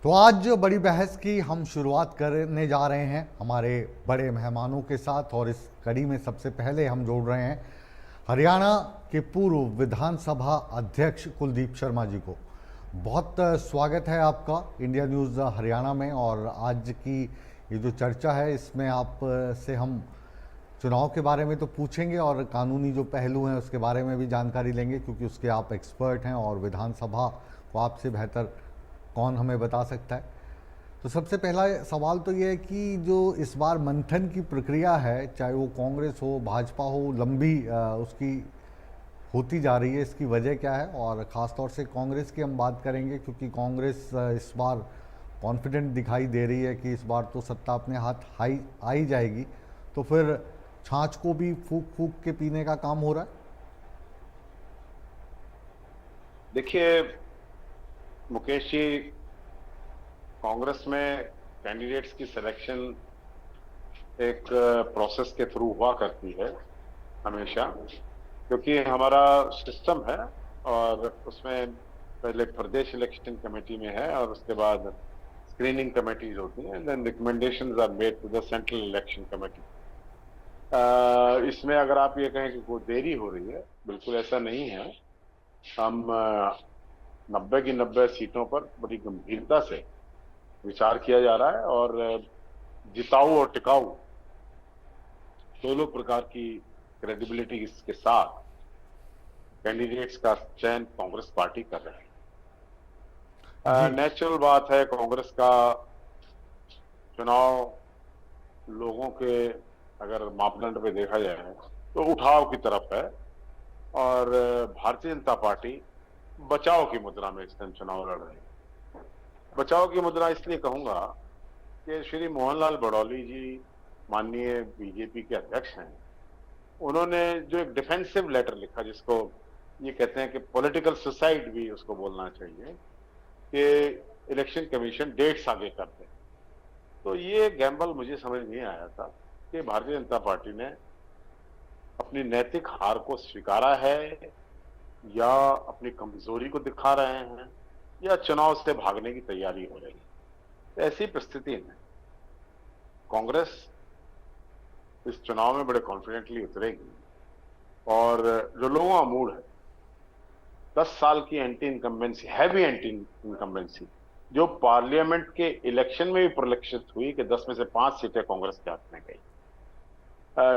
तो आज बड़ी बहस की हम शुरुआत करने जा रहे हैं हमारे बड़े मेहमानों के साथ, और इस कड़ी में सबसे पहले हम जोड़ रहे हैं हरियाणा के पूर्व विधानसभा अध्यक्ष कुलदीप शर्मा जी को। बहुत स्वागत है आपका इंडिया न्यूज़ हरियाणा में। और आज की ये जो चर्चा है इसमें आप से हम चुनाव के बारे में तो पूछेंगे और कानूनी जो पहलू हैं उसके बारे में भी जानकारी लेंगे, क्योंकि उसके आप एक्सपर्ट हैं और विधानसभा को आपसे बेहतर कौन हमें बता सकता है। तो सबसे पहला सवाल तो ये है कि जो इस बार मंथन की प्रक्रिया है, चाहे वो कांग्रेस हो भाजपा हो, लंबी उसकी होती जा रही है, इसकी वजह क्या है? और ख़ास तौर से कांग्रेस की हम बात करेंगे, क्योंकि कांग्रेस इस बार कॉन्फिडेंट दिखाई दे रही है कि इस बार तो सत्ता अपने हाथ आ ही जाएगी। तो फिर छाछ को भी फूक फूक के पीने का काम हो रहा है। देखिए मुकेश जी, कांग्रेस में कैंडिडेट्स की सिलेक्शन एक प्रोसेस के थ्रू हुआ करती है हमेशा, क्योंकि हमारा सिस्टम है और उसमें पहले प्रदेश इलेक्शन कमेटी में है और उसके बाद स्क्रीनिंग कमेटीज होती हैं, then recommendations are made to the central election committee. इसमें अगर आप ये कहें कि कोई देरी हो रही है, बिल्कुल ऐसा नहीं है। हम 90 की 90 सीटों पर बड़ी गंभीरता से विचार किया जा रहा है और जिताऊ और टिकाऊ दोनों प्रकार की क्रेडिबिलिटी के साथ कैंडिडेट्स का चयन कांग्रेस पार्टी कर रहे हैं। नेचुरल बात है, कांग्रेस का चुनाव लोगों के अगर मापदंड पे देखा जाए तो उठाव की तरफ है, और भारतीय जनता पार्टी बचाव की मुद्रा में इस टाइम चुनाव लड़ रही है। बचाव की मुद्रा इसलिए कहूंगा कि श्री मोहनलाल बड़ौली जी माननीय बीजेपी के अध्यक्ष हैं, उन्होंने जो एक डिफेंसिव लेटर लिखा, जिसको ये कहते हैं कि पॉलिटिकल सुसाइड भी उसको बोलना चाहिए, कि इलेक्शन कमीशन डेट्स आगे कर दे। तो ये गैम्बल मुझे समझ नहीं आया था कि भारतीय जनता पार्टी ने अपनी नैतिक हार को स्वीकारा है या अपनी कमजोरी को दिखा रहे हैं या चुनाव से भागने की तैयारी हो रही है। ऐसी परिस्थिति में कांग्रेस इस चुनाव में बड़े कॉन्फिडेंटली उतरेगी, और जो लोगों का मूड है 10 साल की anti incumbency, heavy anti incumbency, जो पार्लियामेंट के इलेक्शन में भी परिलक्षित हुई कि 10 में से 5 सीटें कांग्रेस के हाथ में गई।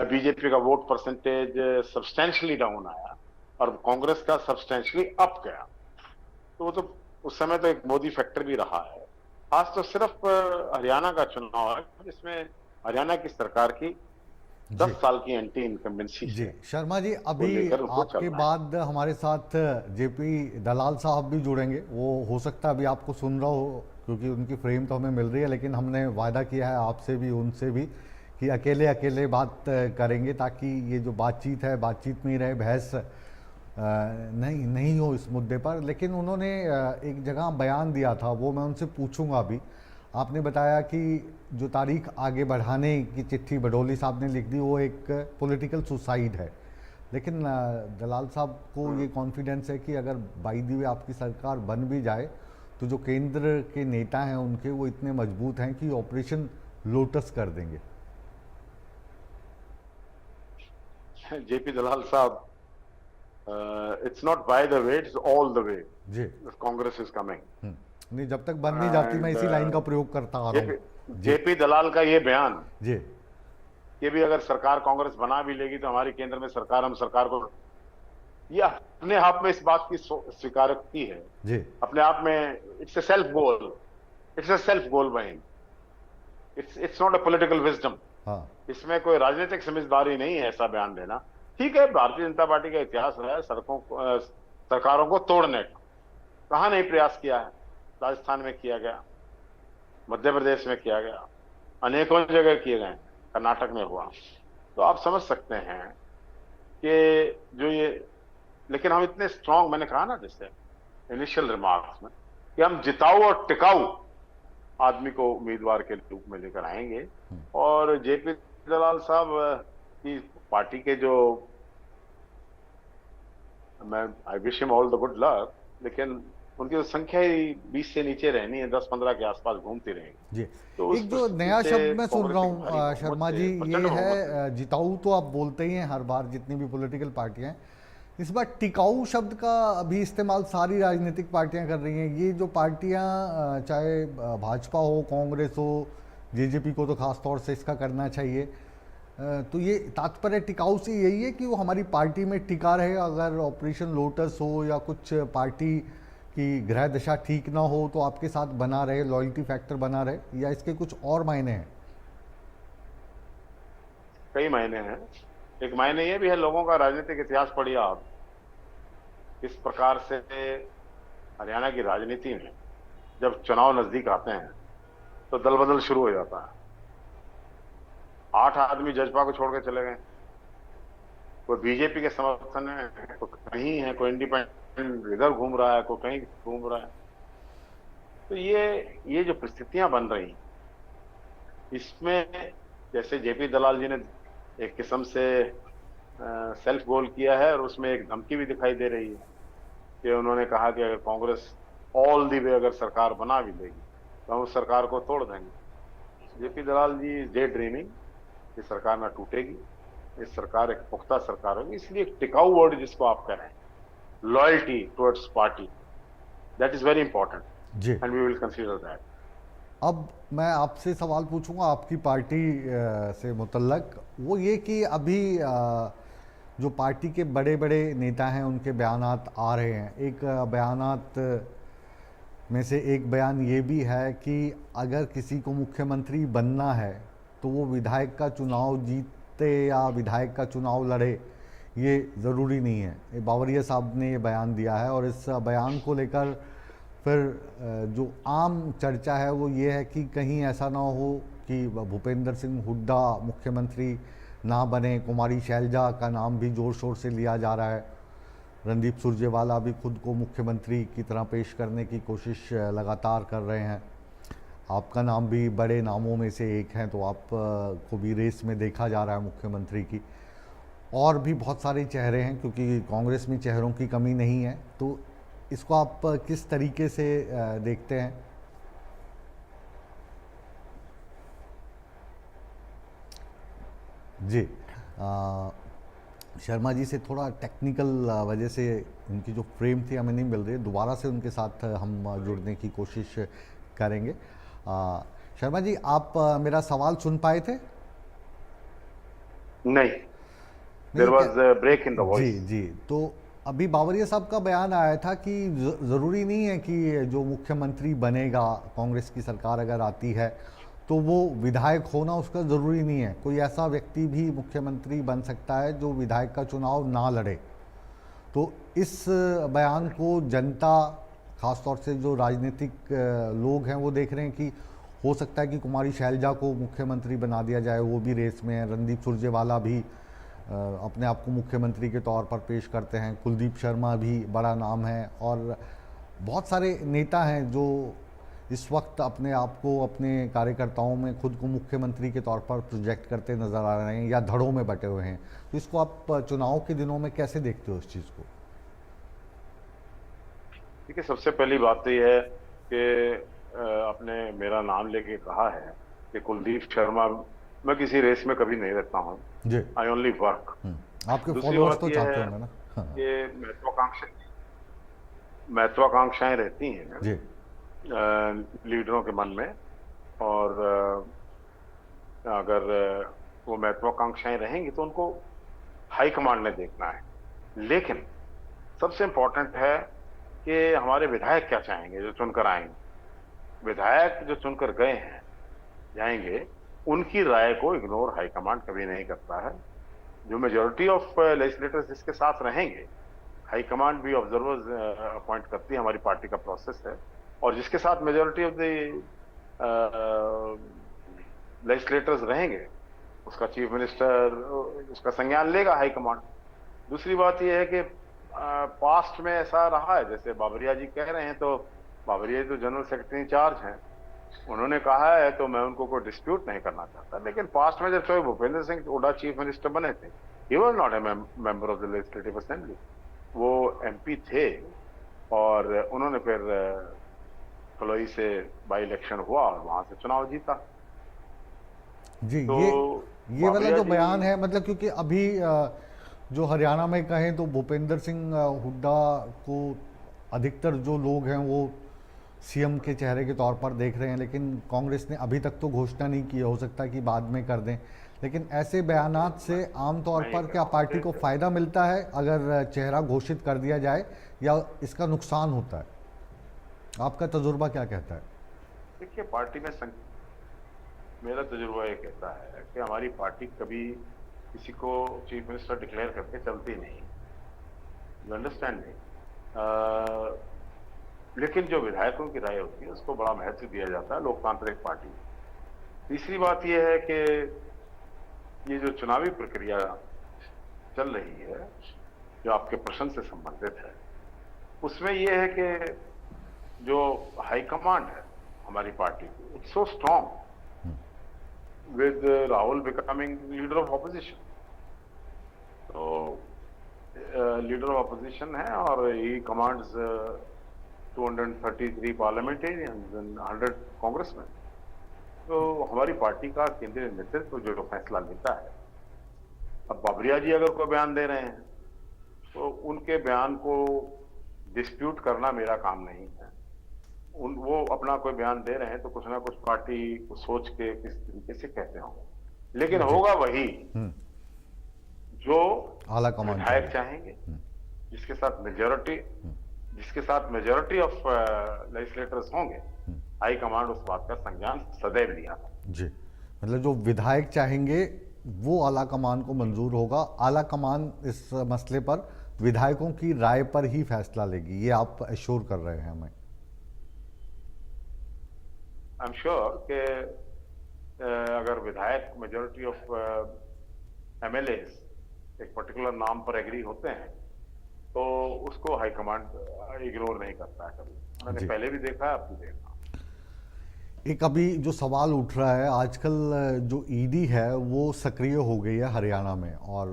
बीजेपी का वोट परसेंटेज सब्सटेंशियली डाउन आया और कांग्रेस का सब्सटेंशियली अप गया। तो वो तो उस समय तो एक मोदी फैक्टर भी रहा है। आज तो सिर्फ हरियाणा का चुनाव है जिसमें हरियाणा की सरकार की 10 साल की एंटी इनकम्बेंसी जी शर्मा जी, अभी आपके बाद हमारे साथ जेपी दलाल साहब भी जुड़ेंगे। वो हो सकता है अभी आपको सुन रहा हो, क्योंकि उनकी फ्रेम तो हमें मिल रही है, लेकिन हमने वायदा किया है आपसे भी उनसे भी कि अकेले अकेले बात करेंगे, ताकि ये जो बातचीत है बातचीत में ही रहे, बहस नहीं हो इस मुद्दे पर। लेकिन उन्होंने एक जगह बयान दिया था, वो मैं उनसे पूछूंगा अभी। आपने बताया कि जो तारीख आगे बढ़ाने की चिट्ठी बडोली साहब ने लिख दी वो एक पॉलिटिकल सुसाइड है, लेकिन दलाल साहब को ये कॉन्फिडेंस है कि अगर बाई दी वे आपकी सरकार बन भी जाए तो जो केंद्र के नेता हैं उनके, वो इतने मजबूत हैं कि ऑपरेशन लोटस कर देंगे। जेपी दलाल साहब, it's not by the way, it's all the way ji, Congress is coming. नहीं, जब तक बन नहीं जाती मैं इसी लाइन का प्रयोग करता आ रहा हूँ। जेपी दलाल का ये बयान जी, कि भी अगर सरकार कांग्रेस बना भी लेगी तो हमारी केंद्र में सरकार, हम सरकार को, ये अपने आप में इस बात की स्वीकारोक्ति है जी, अपने आप में। It's a self goal, it's a self goal buying, it's not a political wisdom. हाँ, इसमें कोई राजनीतिक समझदारी नहीं है ऐसा बयान देना। ठीक है, भारतीय जनता पार्टी का इतिहास है सरकारों को तोड़ने का। कहां नहीं प्रयास किया है? राजस्थान में किया गया, मध्य प्रदेश में किया गया, अनेकों जगह किए गए, कर्नाटक में हुआ। तो आप समझ सकते हैं कि जो ये, लेकिन हम इतने स्ट्रांग, मैंने कहा ना जैसे इनिशियल रिमार्क्स में, कि हम जिताऊ और टिकाऊ आदमी को उम्मीदवार के रूप में लेकर आएंगे। और जेपी दलाल साहब की पार्टी के जो, मैं I wish him all the good luck, लेकिन उनकी तो संख्या ही 20 से नीचे रहनी है, 10-15 के आसपास घूमती रहेगी। जी। तो उस एक जो परिस्थिति नया से शब्द मैं सुन कांग्रेस रहा एक भारी हूँ बहुमत शर्मा से, जी, प्रचंड ये बहुमत से है जिताऊ तो आप बोलते ही हैं हर बार जितनी भी पॉलिटिकल पार्टियां हैं। इस बार टिकाऊ शब्द का अभी इस्तेमाल सारी राजनीतिक पार्टियां कर रही हैं। ये जो पार्टियां चाहे भाजपा हो, कांग्रेस हो, जेजेपी को तो खास तौर से इसका करना चाहिए। तो ये तात्पर्य टिकाऊ से यही है कि वो हमारी पार्टी में टिका रहे। अगर ऑपरेशन लोटस हो या कुछ पार्टी की ग्रह दशा ठीक ना हो तो आपके साथ बना रहे, लॉयल्टी फैक्टर बना रहे, या इसके कुछ और मायने हैं? कई मायने हैं। एक मायने ये भी है, लोगों का राजनीतिक इतिहास पढ़िए आप, किस प्रकार से हरियाणा की राजनीति में जब चुनाव नजदीक आते हैं तो दल बदल शुरू हो जाता है। 8 आदमी जजपा को छोड़ के चले गए, कोई बीजेपी के समर्थन में है, कोई कहीं है, कोई इंडिपेंडेंट इधर घूम रहा है, कोई कहीं घूम रहा है। तो ये जो परिस्थितियां बन रही, इसमें जैसे जेपी दलाल जी ने एक किस्म से सेल्फ गोल किया है, और उसमें एक धमकी भी दिखाई दे रही है कि उन्होंने कहा कि अगर कांग्रेस ऑल दी वे अगर सरकार बना भी लेगी तो हम उस सरकार को तोड़ देंगे। JP Dalal ji is day dreaming, ये सरकार ना टूटेगी, ये सरकार एक पुख्ता सरकार होगी। इसलिए एक टिकाऊ वर्ड जिसको आप कह रहे हैं, loyalty towards party, that is very important ji. And we will consider that. अब मैं आपसे सवाल पूछूंगा आपकी पार्टी से मुतल्लक, वो ये कि अभी जो पार्टी के बड़े बड़े नेता हैं उनके बयानात आ रहे हैं। एक बयानात में से एक बयान ये भी है कि अगर किसी को मुख्यमंत्री बनना है तो वो विधायक का चुनाव जीते या विधायक का चुनाव लड़े, ये ज़रूरी नहीं है। ये बावरिया साहब ने ये बयान दिया है, और इस बयान को लेकर फिर जो आम चर्चा है वो ये है कि कहीं ऐसा ना हो कि भूपेंद्र सिंह हुड्डा मुख्यमंत्री ना बने। कुमारी शैलजा का नाम भी ज़ोर शोर से लिया जा रहा है। रणदीप सुरजेवाला भी खुद को मुख्यमंत्री की तरह पेश करने की कोशिश लगातार कर रहे हैं। आपका नाम भी बड़े नामों में से एक है, तो आप को भी रेस में देखा जा रहा है मुख्यमंत्री की। और भी बहुत सारे चेहरे हैं, क्योंकि कांग्रेस में चेहरों की कमी नहीं है। तो इसको आप किस तरीके से देखते हैं? जी। शर्मा जी से थोड़ा टेक्निकल वजह से उनकी जो फ्रेम थी हमें नहीं मिल रही, दोबारा से उनके साथ हम जुड़ने की कोशिश करेंगे। शर्मा जी, आप मेरा सवाल सुन पाए थे? नहीं, there was a break in the जी वॉइस। जी। तो अभी बावरिया साहब का बयान आया था कि ज़रूरी नहीं है कि जो मुख्यमंत्री बनेगा, कांग्रेस की सरकार अगर आती है तो वो विधायक होना उसका ज़रूरी नहीं है। कोई ऐसा व्यक्ति भी मुख्यमंत्री बन सकता है जो विधायक का चुनाव ना लड़े। तो इस बयान को जनता, खासतौर से जो राजनीतिक लोग हैं, वो देख रहे हैं कि हो सकता है कि कुमारी शैलजा को मुख्यमंत्री बना दिया जाए, वो भी रेस में है। रणदीप सुरजेवाला भी अपने आप को मुख्यमंत्री के तौर पर पेश करते हैं। कुलदीप शर्मा भी बड़ा नाम है, और बहुत सारे नेता हैं जो इस वक्त अपने आप को, अपने कार्यकर्ताओं में खुद को मुख्यमंत्री के तौर पर प्रोजेक्ट करते नज़र आ रहे हैं या धड़ों में बटे हुए हैं। तो इसको आप चुनाव के दिनों में कैसे देखते हो इस चीज़ को? देखिए, सबसे पहली बात तो यह है कि आपने मेरा नाम लेके कहा है कि कुलदीप शर्मा, मैं किसी रेस में कभी नहीं रहता हूँ। जी। I only work. आपके दूसरी फॉलोअर्स बात तो यह चाहते है होंगे ना? हाँ। कि महत्वाकांक्षाएं रहती हैं जी। लीडरों के मन में, और अगर वो महत्वाकांक्षाएं रहेंगी तो उनको हाईकमांड ने देखना है। लेकिन सबसे इंपॉर्टेंट है कि हमारे विधायक क्या चाहेंगे जो चुनकर आएंगे। विधायक जो चुनकर गए हैं, जाएंगे, उनकी राय को इग्नोर हाईकमांड कभी नहीं करता है। जो मेजोरिटी ऑफ लेजिस्लेटर्स जिसके साथ रहेंगे, हाईकमांड भी ऑब्जर्वर्स अपॉइंट करती है, हमारी पार्टी का प्रोसेस है, और जिसके साथ मेजोरिटी ऑफ द लेजिस्लेटर्स रहेंगे उसका चीफ मिनिस्टर उसका संज्ञान लेगा हाईकमांड। दूसरी बात यह है कि पास्ट में ऐसा रहा है, जैसे बाबरिया जी कह रहे हैं, तो बाबरिया जी तो जनरल सेक्रेटरी इंचार्ज हैं, उन्होंने कहा है तो मैं उनको कोई डिस्प्यूट नहीं करना चाहता। लेकिन पास्ट में जब भूपेंद्र सिंह हुड्डा चीफ मिनिस्टर बने थे, he was not a member of the legislative assembly, वो एमपी थे, और उन्होंने फिर फलोई से बाई इलेक्शन हुआ और वहां से चुनाव जीता। जी, तो ये वाला बाबरिया जो जी, बयान है, मतलब क्योंकि अभी जो हरियाणा में कहें तो भूपेंद्र सिंह हुड्डा को अधिकतर जो लोग हैं वो सीएम के चेहरे के तौर पर देख रहे हैं, लेकिन कांग्रेस ने अभी तक तो घोषणा नहीं की है, हो सकता है कि बाद में कर दें। लेकिन ऐसे बयानात से आमतौर मैं ये पर कह क्या रहा हूँ पार्टी को कि फ़ायदा मिलता है अगर चेहरा घोषित कर दिया जाए, या इसका नुकसान होता है? आपका तजुर्बा क्या कहता है? देखिए, पार्टी में मेरा तजुर्बा ये कहता है कि हमारी पार्टी कभी किसी को चीफ मिनिस्टर डिक्लेयर करके चलती नहीं। You understand me? लेकिन जो विधायकों की राय होती है उसको बड़ा महत्व दिया जाता है लोकतांत्रिक पार्टी में। तीसरी बात यह है कि ये जो चुनावी प्रक्रिया चल रही है, जो आपके प्रश्न से संबंधित है, उसमें यह है कि जो हाईकमांड है हमारी पार्टी की, it's so strong with Rahul becoming leader of opposition. तो लीडर ऑफ ऑपोजिशन है और ही कमांड्स 233 पार्लियामेंटेरियंस एंड 100 कांग्रेसमैन। तो हमारी पार्टी का केंद्रीय नेतृत्व जो फैसला लेता है, अब बाबरिया जी अगर कोई बयान दे रहे हैं तो उनके बयान को डिस्प्यूट करना मेरा काम नहीं है। वो अपना कोई बयान दे रहे हैं तो कुछ ना कुछ पार्टी को सोच के किस तरीके से कहते होंगे, लेकिन जी। होगा वही जो आला कमान विधायक चाहिए। चाहेंगे, जिसके साथ मेजोरिटी ऑफ लेजिस्लेटर्स होंगे। हाई कमांड उस बात का संज्ञान सदैव लिया है। जी, मतलब जो विधायक चाहेंगे वो आला कमान को मंजूर होगा। आला कमान इस मसले पर विधायकों की राय पर ही फैसला लेगी, ये आप एश्योर कर रहे हैं हमें? आई एम श्योर कि अगर विधायक मेजोरिटी ऑफ एमएलए एक पर्टिकुलर नाम पर एग्री होते हैं तो उसको हाईकमांड इग्नोर नहीं करता है कभी। मैंने जी। पहले भी देखा है, अब भी देखा। एक अभी जो सवाल उठ रहा है आजकल, जो ईडी है वो सक्रिय हो गई है हरियाणा में, और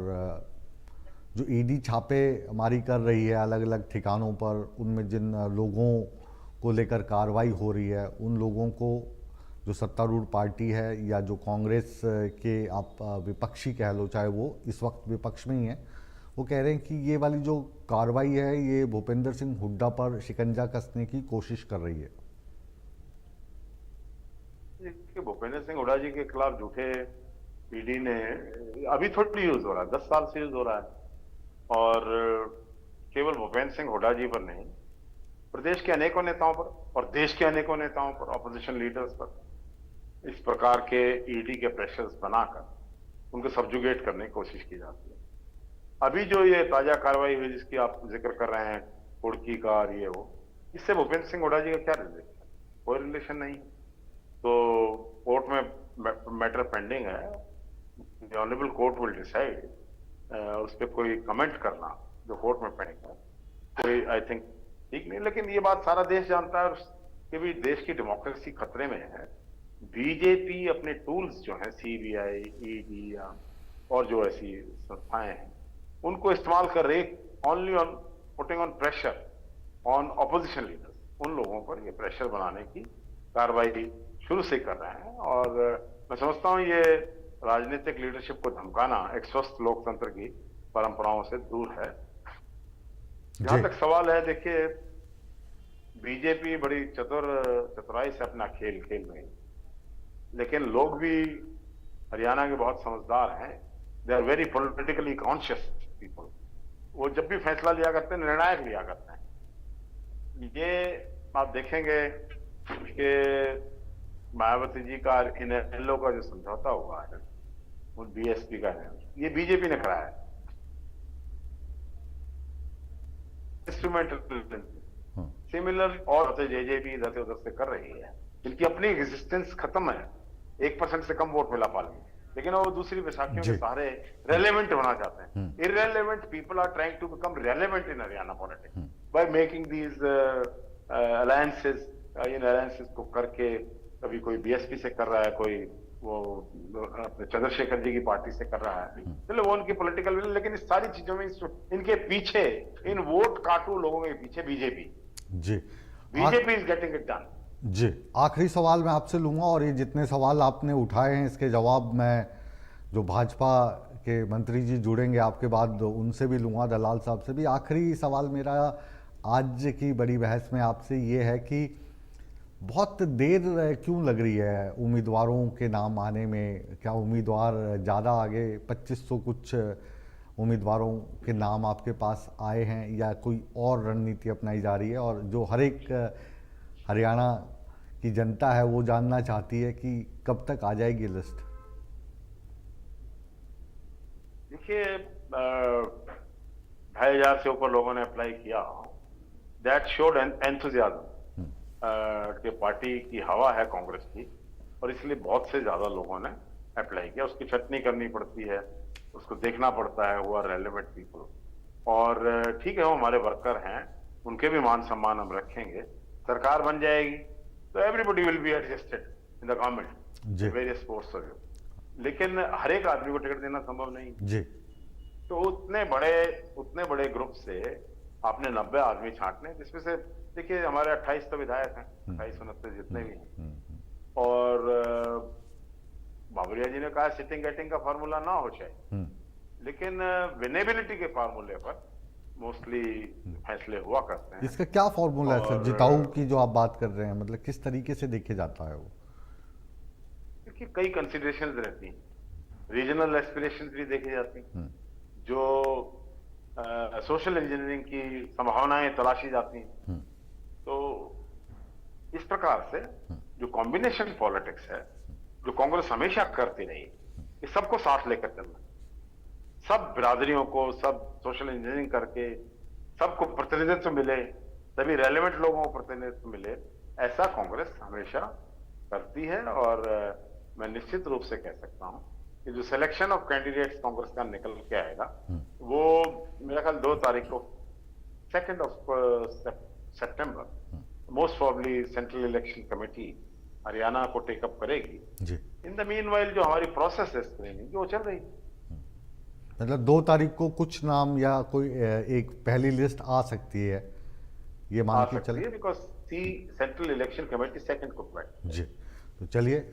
जो ईडी छापेमारी कर रही है अलग अलग ठिकानों पर, उनमें जिन लोगों को लेकर कार्रवाई हो रही है, उन लोगों को जो सत्तारूढ़ पार्टी है या जो कांग्रेस के आप विपक्षी कह लो, चाहे वो इस वक्त विपक्ष में ही है, वो कह रहे हैं कि ये वाली जो कार्रवाई है ये भूपेंद्र सिंह हुड्डा पर शिकंजा कसने की कोशिश कर रही है। देखिए, भूपेंद्र सिंह हुड्डा जी के खिलाफ झूठे ईडी ने अभी थोड़ी यूज हो रहा है, 10 साल से यूज हो रहा है। और केवल भूपेंद्र सिंह हुड्डा जी पर नहीं, प्रदेश के अनेकों नेताओं पर और देश के अनेकों नेताओं पर, ऑपोजिशन लीडर्स पर इस प्रकार के ईडी के प्रेशर्स बनाकर उनको सब्जुगेट करने की कोशिश की जाती है। अभी जो ये ताजा कार्रवाई हुई जिसकी आप जिक्र कर रहे हैं, कुर्की का और ये वो, इससे भूपेंद्र सिंह हुड्डा जी का क्या रिलेशन? कोई रिलेशन नहीं। तो कोर्ट में मैटर पेंडिंग है, the honourable court will decide. उस पर कोई कमेंट करना जो कोर्ट में पेंडिंग है कोई आई थिंक ठीक नहीं। लेकिन ये बात सारा देश जानता है कि भी देश की डेमोक्रेसी खतरे में है। बीजेपी अपने टूल्स जो हैं, सीबीआई, ईडी और जो ऐसी संस्थाएं हैं, उनको इस्तेमाल कर रही only on putting on pressure on opposition leaders. उन लोगों पर ये प्रेशर बनाने की कार्रवाई शुरू से कर रहे हैं। और मैं समझता हूं ये राजनीतिक लीडरशिप को धमकाना एक स्वस्थ लोकतंत्र की परंपराओं से दूर है। जहां तक सवाल है, देखिए, बीजेपी बड़ी चतुराई से अपना खेल खेल रही है, लेकिन लोग भी हरियाणा के बहुत समझदार हैं। They are very politically conscious people. वो जब भी फैसला लिया करते हैं, निर्णायक लिया करते हैं। ये आप देखेंगे कि मायावती जी का इनेलो का जो समझौता हुआ है वो बीएसपी का है, ये बीजेपी ने कराया है। इंस्ट्रूमेंटल सिमिलर और जेजेपी इधर से उधर से कर रही है, जिनकी अपनी एग्जिस्टेंस खत्म है। 1% से कम वोट मिला पार्लियामेंट, लेकिन वो दूसरी विसाखियों के सहारे रेलेवेंट होना चाहते हैं। Irrelevant people are trying to become relevant in Haryana politics by making these alliances. इन अलायंसेस को करके कभी कोई बीएसपी से कर रहा है, कोई वो अपने चंद्रशेखर जी की पार्टी से कर रहा है, चलो वो उनकी पॉलिटिकल विल। लेकिन इस सारी चीजों में इनके पीछे, इन वोट काटू लोगों के पीछे BJP ji BJP is getting it done. जी, आखिरी सवाल मैं आपसे लूँगा और ये जितने सवाल आपने उठाए हैं इसके जवाब मैं जो भाजपा के मंत्री जी जुड़ेंगे आपके बाद उनसे भी लूँगा, दलाल साहब से भी। आखिरी सवाल मेरा आज की बड़ी बहस में आपसे ये है कि बहुत देर क्यों लग रही है उम्मीदवारों के नाम आने में? क्या उम्मीदवार ज़्यादा आगे 2500 कुछ उम्मीदवारों के नाम आपके पास आए हैं या कोई और रणनीति अपनाई जा रही है? और जो हर एक हरियाणा की जनता है वो जानना चाहती है कि कब तक आ जाएगी लिस्ट? देखिए, 2,500 से ऊपर लोगों ने अप्लाई किया। दैट शोड एंथुजियाज्म कि पार्टी की हवा है कांग्रेस की, और इसलिए बहुत से ज्यादा लोगों ने अप्लाई किया। उसकी छटनी करनी पड़ती है, उसको देखना पड़ता है, वो आर रेलेवेंट पीपल। और ठीक है, वो हमारे वर्कर हैं, उनके भी मान सम्मान हम रखेंगे। सरकार बन जाएगी तो everybody will be adjusted in the government, various post of view. लेकिन हर एक आदमी को टिकट देना संभव नहीं जी। तो उतने बड़े ग्रुप से आपने 90 आदमी छांटने, जिसमें से देखिए हमारे 28 तो विधायक हैं, 28-29 जितने भी हैं। और बाबरिया जी ने कहा सिटिंग गेटिंग का फार्मूला ना हो चाहे, लेकिन विनेबिलिटी के फार्मूले पर मोस्टली फैसले हुआ करते हैं। इसका क्या फॉर्मूला है सर, जिताऊ की जो आप बात कर रहे हैं? मतलब किस तरीके से देखे जाता है वो? क्योंकि कई कंसिडरेशंस रहती हैं, रीजनल एस्पिरेशंस भी देखे जाती हैं, जो सोशल इंजीनियरिंग की संभावनाएं तलाशी जाती हैं। तो इस प्रकार से जो कॉम्बिनेशन पॉलिटिक्स है, जो कांग्रेस हमेशा करती रही, ये सबको साथ लेकर चलना, सब बिरादरियों को, सब सोशल इंजीनियरिंग करके सबको प्रतिनिधित्व मिले, सभी रेलेवेंट लोगों को प्रतिनिधित्व मिले, ऐसा कांग्रेस हमेशा करती है। और मैं निश्चित रूप से कह सकता हूं कि जो सिलेक्शन ऑफ कैंडिडेट्स कांग्रेस का निकल के आएगा, वो मेरा ख्याल 2 तारीख को, 2 सितंबर, most probably central election committee Haryana को टेकअप करेगी जी। इन द मीनवाइल जो हमारी प्रोसेस है स्क्रीनिंग की, वो चल रही है। मतलब 2 तारीख को कुछ नाम या कोई एक पहली लिस्ट आ सकती है, ये मान के चलिए, because see central election committee 2 को बैठ जी। तो चलिए,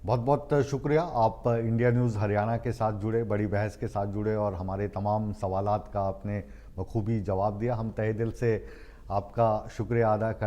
बहुत बहुत शुक्रिया, आप इंडिया न्यूज़ हरियाणा के साथ जुड़े, बड़ी बहस के साथ जुड़े और हमारे तमाम सवालात का आपने बखूबी जवाब दिया। हम तहे दिल से आपका शुक्रिया अदा कर